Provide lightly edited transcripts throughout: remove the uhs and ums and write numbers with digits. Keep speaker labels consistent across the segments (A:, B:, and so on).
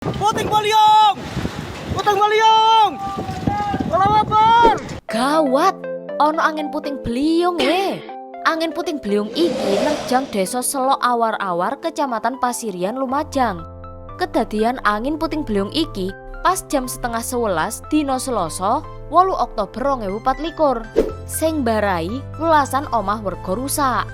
A: Puting beliung! Puting beliung! Allahu Akbar!
B: Gawat, ono angin puting beliung Angin puting beliung iki nerjang desa Selok Awar-Awar, Kecamatan Pasirian, Lumajang. Kedadian angin puting beliung iki pas jam 10:30 dino Selasa 8 Oktober 2024. Sing barai welasan omah werga rusak.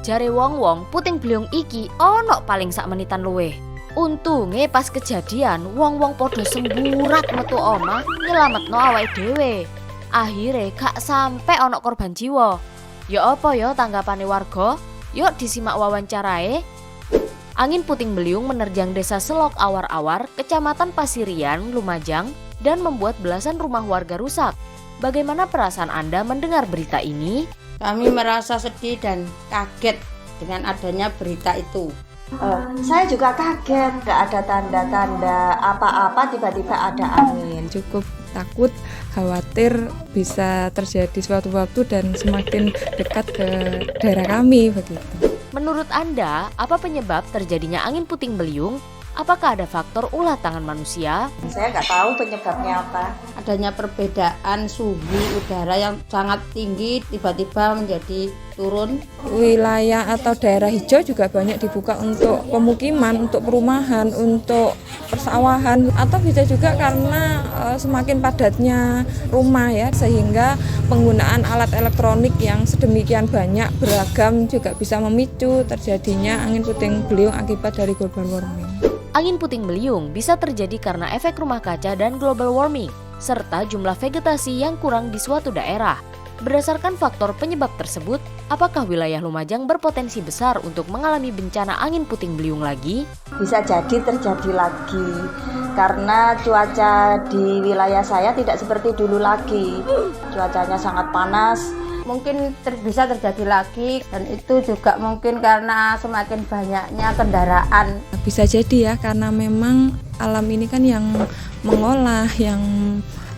B: Jare wong-wong puting beliung iki ono paling sak menitan luwih. Untunge pas kejadian wong-wong podo semburat metu omah nyelametno awake dhewe. Akhire gak sampe ono korban jiwa. Ya apa ya tanggapane warga? Yuk disimak wawancarae. Angin puting beliung menerjang desa Selok Awar-Awar, Kecamatan Pasirian, Lumajang, dan membuat belasan rumah warga rusak. Bagaimana perasaan Anda mendengar berita ini?
C: Kami merasa sedih dan kaget dengan adanya berita itu.
D: Saya juga kaget, gak ada tanda-tanda apa-apa, tiba-tiba ada angin.
E: Cukup takut, khawatir bisa terjadi suatu waktu dan semakin dekat ke daerah kami begitu.
B: Menurut Anda, apa penyebab terjadinya angin puting beliung? Apakah ada faktor ulah tangan manusia?
D: Saya nggak tahu penyebabnya apa.
C: Adanya perbedaan suhu udara yang sangat tinggi tiba-tiba menjadi turun.
E: Wilayah atau daerah hijau juga banyak dibuka untuk pemukiman, untuk perumahan, untuk persawahan, atau bisa juga karena semakin padatnya rumah ya, sehingga penggunaan alat elektronik yang sedemikian banyak beragam juga bisa memicu terjadinya angin puting beliung akibat dari global warming.
B: Angin puting beliung bisa terjadi karena efek rumah kaca dan global warming, serta jumlah vegetasi yang kurang di suatu daerah. Berdasarkan faktor penyebab tersebut, apakah wilayah Lumajang berpotensi besar untuk mengalami bencana angin puting beliung lagi?
D: Bisa jadi terjadi lagi, karena cuaca di wilayah saya tidak seperti dulu lagi. Cuacanya sangat panas.
C: Mungkin bisa terjadi lagi, dan itu juga mungkin karena semakin banyaknya kendaraan.
E: Bisa jadi ya, karena memang alam ini kan yang mengolah, yang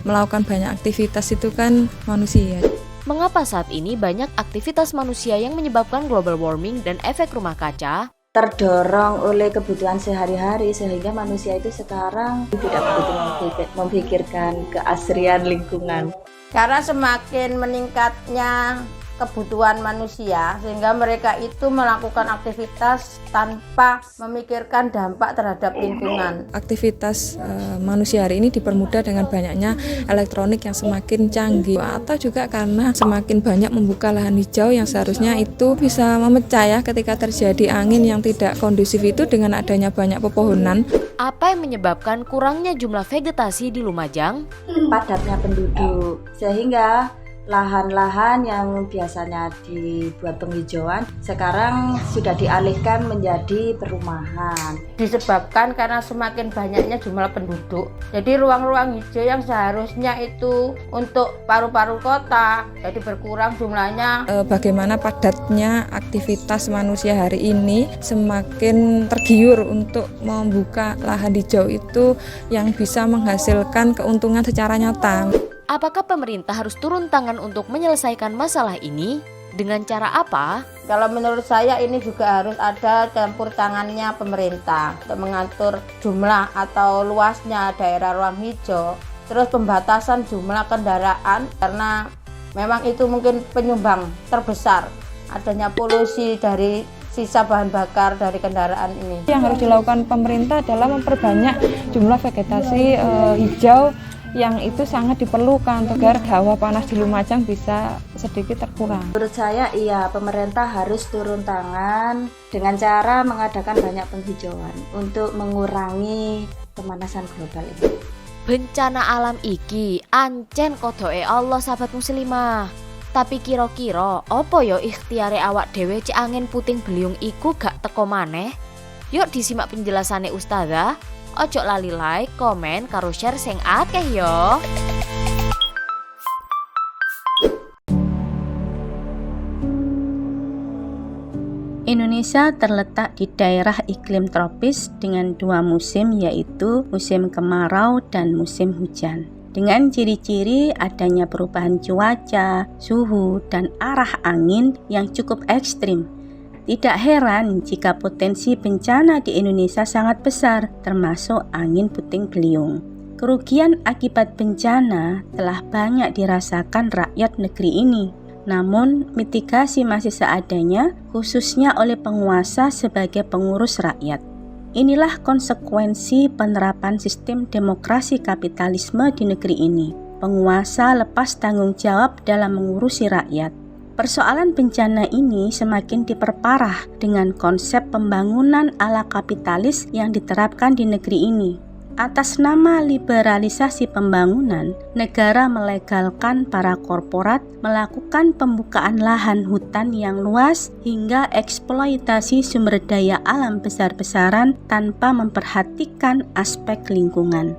E: melakukan banyak aktivitas itu kan manusia.
B: Mengapa saat ini banyak aktivitas manusia yang menyebabkan global warming dan efek rumah kaca?
D: Terdorong oleh kebutuhan sehari-hari, sehingga manusia itu sekarang tidak begitu memikirkan keasrian lingkungan.
C: Karena semakin meningkatnya kebutuhan manusia, sehingga mereka itu melakukan aktivitas tanpa memikirkan dampak terhadap lingkungan.
E: Aktivitas manusia hari ini dipermudah dengan banyaknya elektronik yang semakin canggih, atau juga karena semakin banyak membuka lahan hijau yang seharusnya itu bisa memecah ya ketika terjadi angin yang tidak kondusif itu dengan adanya banyak pepohonan.
B: Apa yang menyebabkan kurangnya jumlah vegetasi di Lumajang?
D: Padatnya penduduk, sehingga lahan-lahan yang biasanya dibuat penghijauan sekarang sudah dialihkan menjadi perumahan.
C: Disebabkan karena semakin banyaknya jumlah penduduk, jadi ruang-ruang hijau yang seharusnya itu untuk paru-paru kota jadi berkurang jumlahnya.
E: Bagaimana padatnya aktivitas manusia hari ini semakin tergiur untuk membuka lahan hijau itu yang bisa menghasilkan keuntungan secara nyata.
B: Apakah pemerintah harus turun tangan untuk menyelesaikan masalah ini? Dengan cara apa?
C: Kalau menurut saya ini juga harus ada campur tangannya pemerintah untuk mengatur jumlah atau luasnya daerah ruang hijau. Terus pembatasan jumlah kendaraan, karena memang itu mungkin penyumbang terbesar adanya polusi dari sisa bahan bakar dari kendaraan ini.
E: Yang harus dilakukan pemerintah adalah memperbanyak jumlah vegetasi hijau yang itu sangat diperlukan agar hawa panas di Lumajang bisa sedikit terkurang.
D: Menurut saya iya, pemerintah harus turun tangan dengan cara mengadakan banyak penghijauan untuk mengurangi pemanasan global ini.
B: Bencana alam iki ancen kodoke Allah sahabat muslimah. Tapi kira-kira apa ya ikhtiare awak dhewe cek angin puting beliung iku gak teko maneh? Yuk disimak penjelasannya Ustazah. Ojo lali like, komen, karo share sing akeh yo.
F: Indonesia terletak di daerah iklim tropis dengan dua musim, yaitu musim kemarau dan musim hujan. Dengan ciri-ciri adanya perubahan cuaca, suhu, dan arah angin yang cukup ekstrim. Tidak heran jika potensi bencana di Indonesia sangat besar, termasuk angin puting beliung. Kerugian akibat bencana telah banyak dirasakan rakyat negeri ini. Namun, mitigasi masih seadanya, khususnya oleh penguasa sebagai pengurus rakyat. Inilah konsekuensi penerapan sistem demokrasi kapitalisme di negeri ini. Penguasa lepas tanggung jawab dalam mengurusi rakyat. Persoalan bencana ini semakin diperparah dengan konsep pembangunan ala kapitalis yang diterapkan di negeri ini. Atas nama liberalisasi pembangunan, negara melegalkan para korporat melakukan pembukaan lahan hutan yang luas hingga eksploitasi sumber daya alam besar-besaran tanpa memperhatikan aspek lingkungan.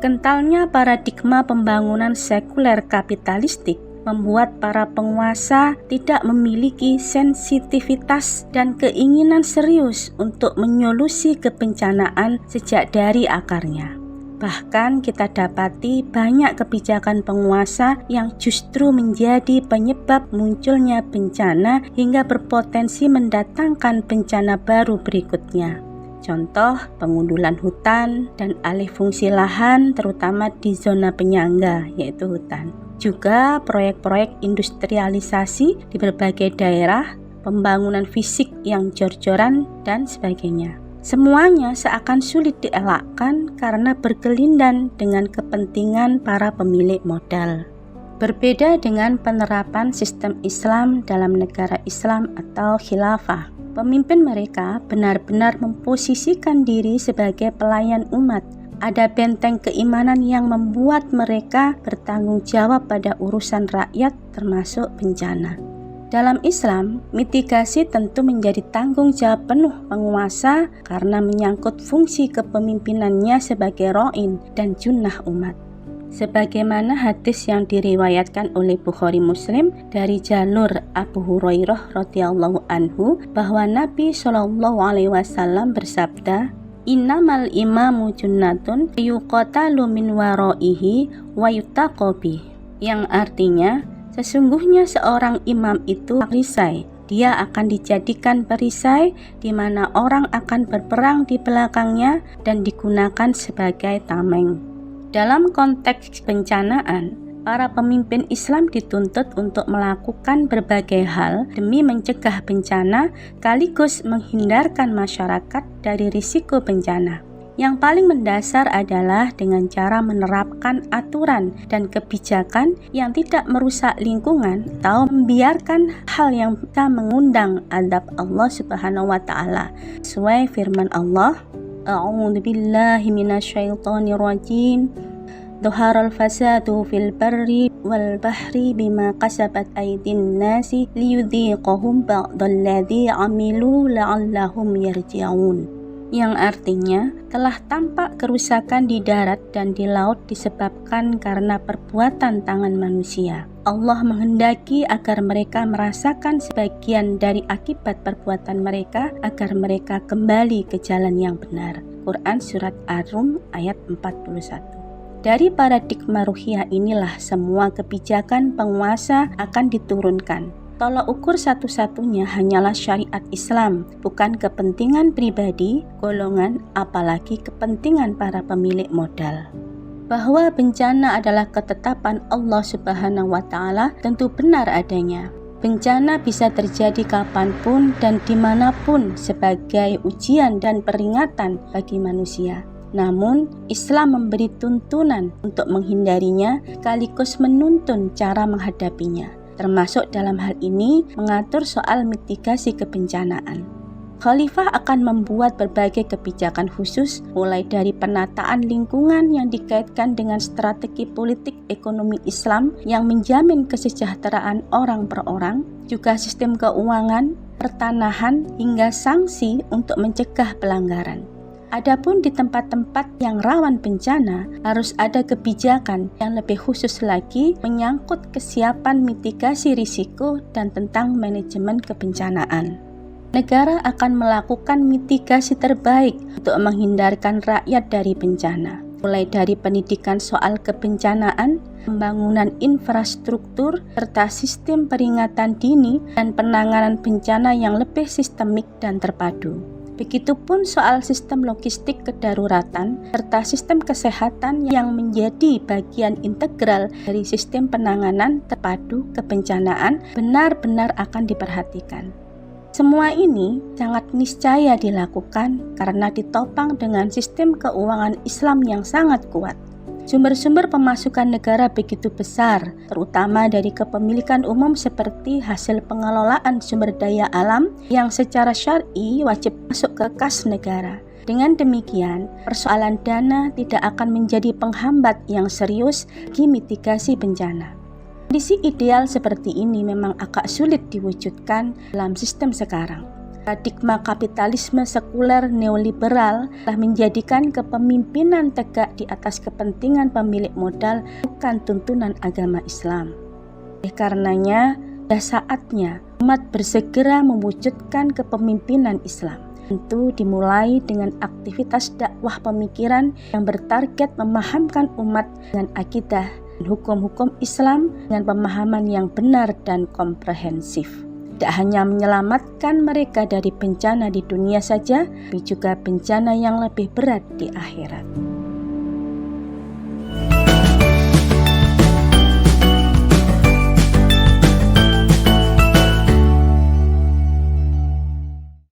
F: Kentalnya paradigma pembangunan sekuler kapitalistik membuat para penguasa tidak memiliki sensitivitas dan keinginan serius untuk menyolusi kebencanaan sejak dari akarnya. Bahkan kita dapati banyak kebijakan penguasa yang justru menjadi penyebab munculnya bencana hingga berpotensi mendatangkan bencana baru berikutnya. Contoh, pengundulan hutan dan alih fungsi lahan terutama di zona penyangga yaitu hutan. Juga proyek-proyek industrialisasi di berbagai daerah, pembangunan fisik yang jor-joran, dan sebagainya. Semuanya seakan sulit dielakkan karena berkelindan dengan kepentingan para pemilik modal. Berbeda dengan penerapan sistem Islam dalam negara Islam atau khilafah. Pemimpin mereka benar-benar memposisikan diri sebagai pelayan umat. Ada benteng keimanan yang membuat mereka bertanggung jawab pada urusan rakyat termasuk bencana. Dalam Islam, mitigasi tentu menjadi tanggung jawab penuh penguasa karena menyangkut fungsi kepemimpinannya sebagai ro'in dan junnah umat. Sebagaimana hadis yang diriwayatkan oleh Bukhari Muslim dari jalur Abu Hurairah radhiyallahu anhu bahwa Nabi SAW bersabda, "Innamal imamu junnatun yuqatalu min waraihi wa yutaqabi," yang artinya sesungguhnya seorang imam itu perisai. Dia akan dijadikan perisai di mana orang akan berperang di belakangnya dan digunakan sebagai tameng. Dalam konteks bencanaan, para pemimpin Islam dituntut untuk melakukan berbagai hal demi mencegah bencana sekaligus menghindarkan masyarakat dari risiko bencana. Yang paling mendasar adalah dengan cara menerapkan aturan dan kebijakan yang tidak merusak lingkungan atau membiarkan hal yang bisa mengundang adab Allah Subhanahu wa taala. Sesuai firman Allah, A'udzubillahi minasyaitonirrajim. Dhaharal fasadu fil barri wal bahri bima kasabat aydin nasi liyudhiqahum ba'dalladzi 'amilu la'allahum yarji'un. Yang artinya telah tampak kerusakan di darat dan di laut disebabkan karena perbuatan tangan manusia. Allah menghendaki agar mereka merasakan sebagian dari akibat perbuatan mereka agar mereka kembali ke jalan yang benar. Quran Surat Ar-Rum ayat 41. Dari paradigma ruhiyah inilah semua kebijakan penguasa akan diturunkan. Tolak ukur satu-satunya hanyalah syariat Islam, bukan kepentingan pribadi, golongan, apalagi kepentingan para pemilik modal. Bahwa bencana adalah ketetapan Allah Subhanahu wa taala tentu benar adanya. Bencana bisa terjadi kapanpun dan dimanapun sebagai ujian dan peringatan bagi manusia. Namun, Islam memberi tuntunan untuk menghindarinya sekaligus menuntun cara menghadapinya, termasuk dalam hal ini mengatur soal mitigasi kebencanaan. Khalifah akan membuat berbagai kebijakan khusus, mulai dari penataan lingkungan yang dikaitkan dengan strategi politik ekonomi Islam yang menjamin kesejahteraan orang per orang, juga sistem keuangan, pertanahan, hingga sanksi untuk mencegah pelanggaran. Adapun di tempat-tempat yang rawan bencana, harus ada kebijakan yang lebih khusus lagi menyangkut kesiapan mitigasi risiko dan tentang manajemen kebencanaan. Negara akan melakukan mitigasi terbaik untuk menghindarkan rakyat dari bencana. mulai dari pendidikan soal kebencanaan, pembangunan infrastruktur, serta sistem peringatan dini dan penanganan bencana yang lebih sistemik dan terpadu. Begitupun soal sistem logistik kedaruratan serta sistem kesehatan yang menjadi bagian integral dari sistem penanganan terpadu kebencanaan benar-benar akan diperhatikan. Semua ini sangat niscaya dilakukan karena ditopang dengan sistem keuangan Islam yang sangat kuat. Sumber-sumber pemasukan negara begitu besar, terutama dari kepemilikan umum seperti hasil pengelolaan sumber daya alam yang secara syar'i wajib masuk ke kas negara. Dengan demikian, persoalan dana tidak akan menjadi penghambat yang serius bagi mitigasi bencana. Kondisi ideal seperti ini memang agak sulit diwujudkan dalam sistem sekarang. Paradigma kapitalisme sekuler neoliberal telah menjadikan kepemimpinan tegak di atas kepentingan pemilik modal, bukan tuntunan agama Islam. Oleh karenanya, sudah saatnya umat bersegera mewujudkan kepemimpinan Islam. Tentu dimulai dengan aktivitas dakwah pemikiran yang bertarget memahamkan umat dengan akidah dan hukum-hukum Islam dengan pemahaman yang benar dan komprehensif. Tidak hanya menyelamatkan mereka dari bencana di dunia saja, tapi juga bencana yang lebih berat di akhirat.